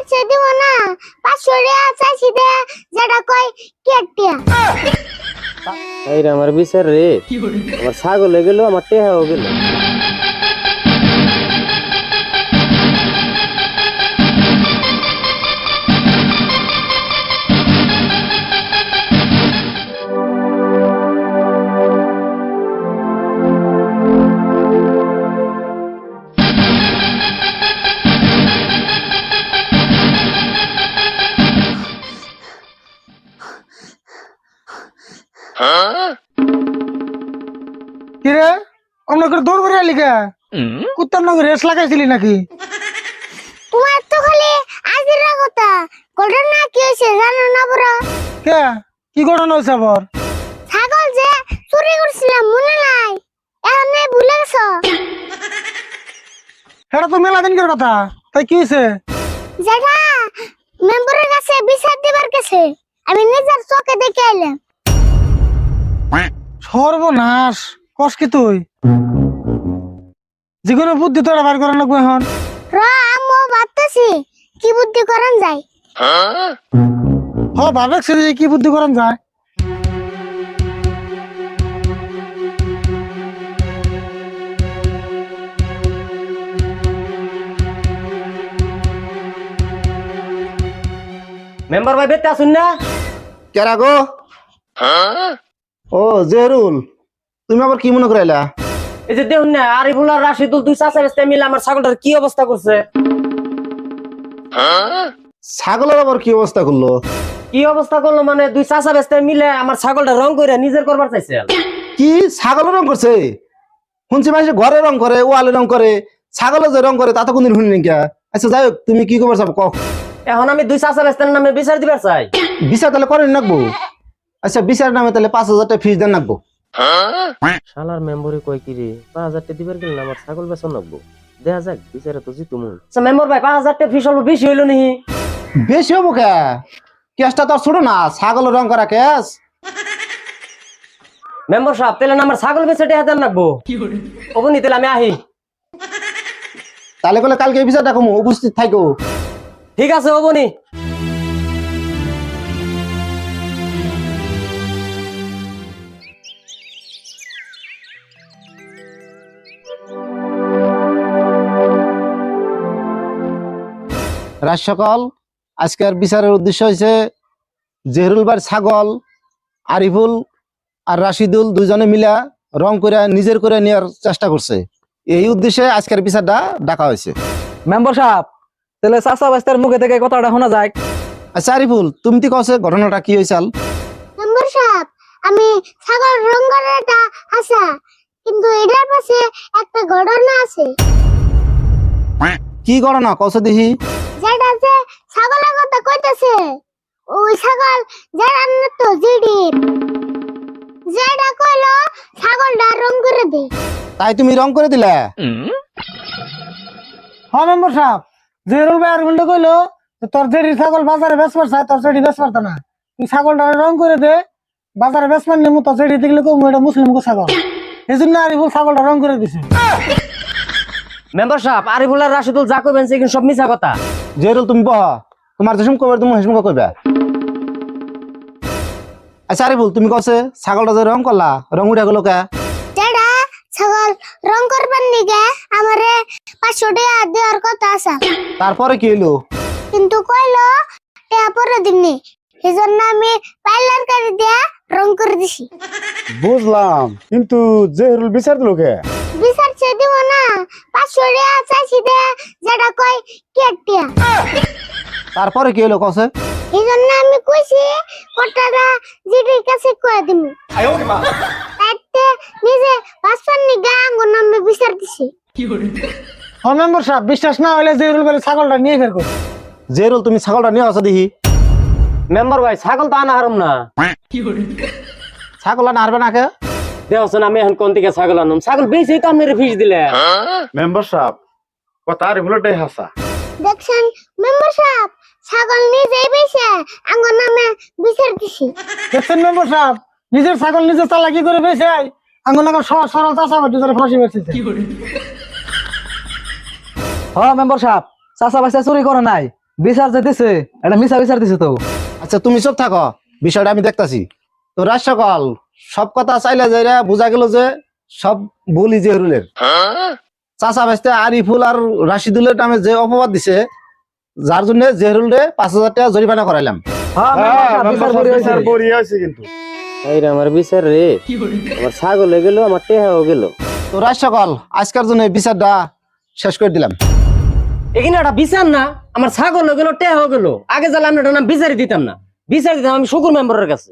বিচারছে দিব না 500 টাকা চাইছি দে যেটা কই কেটিয়া এই রে আমার বিচার রে আমার ছাগল হয়ে গেল আমার টেহাও গেল কিরে অন্য করে দৌড় করে আলি কে কুত্তার নগর রেস লাগাইছিলি নাকি? তোমার তো খালি আজিরা কথা ঘটনা কি হইছে জানো না বড় কে কি ঘটনা হয়েছে আবার? ছাগল যে চুরি করছিলাম মনে নাই এখন নাই ভুলে গেছো এটা তো মেলা দিনকার কথা, তাই কি হয়েছে? যেটা মেম্বারের কাছে বিচার দিবার কাছে আমি নিজের চোখে দেখে আইলাম। সর্বনাশ, কস কি তুই? যেগুলো বুদ্ধি তোরা বার করা লাগবে এখন। র আম্মু ভাবতেছি কি বুদ্ধি করান যায়। ভাবছি যে কি বুদ্ধি করান যায়। মেম্বার ভাই বেতে আসুন না কেরা গো? ও জেহরুল, তুমি আবার কি মনে করাইলা? এই যে দেখুন না আরিফুল আর রাশিদুল দুই চাচা বেস্তে মিলে আমার ছাগলটার কি অবস্থা করছে। ছাগলের আবার কি অবস্থা করলো? কি অবস্থা করলো মানে দুই চাচা বেস্তে মিলে আমার ছাগলটা রং করে নিজের করবার চাইছে। কি ছাগলের রং করছে? শুনছি মানুষ ঘরে রং করে, ওয়ালে রং করে, ছাগলে যে রং করে তা তো কোনদিন শুনি না। আচ্ছা যাই হোক, তুমি কি করবার চাও কও। এখন আমি দুই চাচা বেস্তের নামে বিচার দিবার চাই। বিচার তাহলে করেন নাকবো? আচ্ছা বিচার নামে তাহলে 5,000 টাকা ফিস দেন নাকবো। শালার মেম্বরে কয় কি রে 5,000 টাকা দিবার গেল না আমার ছাগল বেচন লাগবো। দেখা যাক বিচারে তো জিতু মুই। আচ্ছা মেম্বার ভাই 5,000 টাকা ফিস হলো বেশি হইলো নি? বেশি হবো কে? কেসটা তো ছোট না, ছাগলের রং করা কেস। মেম্বার সাহেব তাহলে আমার ছাগল বেচে টাকা দেন লাগবো। ওবনি তাহলে আমি আহি। তাহলে বলে কালকে এই বিচারটা কমু, উপস্থিত থাকো। ঠিক আছে ওবনি। রাজ সকল, আজকের বিচারের উদ্দেশ্য হয়েছে জেহরুল বার ছাগল আরিফুল আর রাশিদুল দুজনে মিলা রং করে নিজের করে নেওয়ার চেষ্টা করছে। এই উদ্দেশ্যে আজকের বিচারটা ডাকা হয়েছে। মেম্বার সাহেব তাহলে চাচা বাস্তার মুখে থেকে কথাটা শোনা যায়। আচ্ছা আরিফুল, তুমি তো কছে ঘটনাটা কি হয়েছিল? মেম্বার সাহেব আমি ছাগল রং করাটা আশা কিন্তু এটার পাশে একটা ঘটনা আছে। কি ঘটনা কছে দেখি? যেটা যে ছাগলের কথা কইতেছে ওই ছাগল যেটা তো জিডির যেটা কইলো ছাগলটা রং করে দে। তাই তুমি রং করে দিলে? হ্যাঁ মেম্বার সাহেব, জেরুল ভাই আর গুন্ডা কইলো যে তোর যেটি ছাগল বাজারে বেচবার চাই তোর যেটি বেচবার না, তুই ছাগলটা রং করে দে, বাজারে বেচবার নেমু তোর যেটি দেখলে কম এটা মুসলিম ছাগল, এই জন্য আরিফুল ছাগলটা রং করে দিছে। মেম্বার সাহেব আরিফুল আর রাশিদুল যা কইবেন সে কিন্তু সব মিছা কথা। জেহরুল তুমি বহ, তোমার যেসম কইবার তুমি হেসম কইবা। আচ্ছা আরিফুল, তুমি কছে ছাগলটা যে রং করলা, রং উঠে গেল কে? যেটা ছাগল রং করবার নিগে আমারে 500 টাকা দেওয়ার কথা আছে তারপরে কি হইলো? কিন্তু কইলো টাকা পরে দিমনি, এজন্য আমি পার্লার করে দিয়া রং করে দিছি। বুঝলাম, কিন্তু জেহরুল বিচার দিল কে? বিচারছে দিব না 500 টাকা চাইছি দে যেটা কই কেটিয়া তারপরে কি হইলো কছে? এজন্য আমি কইছি কটাটা জিডির কাছে কই দিমু। তাইতে নিজে বাসন নিগা আঙ্গুর নামে বিচার দিছি। হ্যাঁ মেম্বার সাহেব, বিশ্বাস না হলে জেরুল ভাই ছাগলটা নিয়ে ফের কর। জেহরুল তুমি ছাগলটা নিয়ে আসো দেখি। মেম্বার ভাই ছাগল তো আনা হারম না। ছাগলটা নাড়বে না কে? দেখছেন আমি এখন কোন থেকে ছাগল আনম? ছাগল বেশি তো আপনার ফিস দিলে। মেম্বার সাহেব কথা আরিফুলটাই হাসা। দেখছেন মেম্বার সাহেব, ছাগল নিজেই বেশে আঙ্গুর নামে বিচার দিছি। দেখছেন মেম্বার সাহেব, নিজের ছাগল নিজে চালাকি করে বেঁচে আঙ্গুর নাগাল সরল চাষা বাটি ধরে ফাঁসি বেঁচেছে। হ্যাঁ মেম্বার সাহেব চাচা বাস্তা চুরি করে নাই, বিচার যেতেছে এটা মিশা বিচার দিছে তো। আচ্ছা তুমি চুপ থাকো, বিষয়টা আমি দেখতাছি। তো রাজ সকল সব কথা চাইলে যাইরা বোঝা গেল যে সব ভুলই জেহরুলের। চাচা ভাইস্তে আরিফুল আর রাশিদুলের নামে যে অপবাদ দিছে, যার জন্য জেহরুলে 5,000 টাকা জরিমানা করাইলাম। হ্যাঁ মেম্বার সাহেব, বিচার বড়ি হয়েছে। বিচার বড়ি আছে কিন্তু। এই রে আমার বিচার রে, আমার ছাগল হয়ে গেল, আমার টেহাও গেল। তো রাজ সকল আজকের জন্য এই বিচারটা শেষ করে দিলাম। এখানে একটা বিচার না, আমার ছাগল হয়ে গেল, টেহাও গেল। আগে জানলে আমরা এটা নাম বিচারই দিতাম না, বিচার দিতাম আমি শুকুর মেম্বারের কাছে।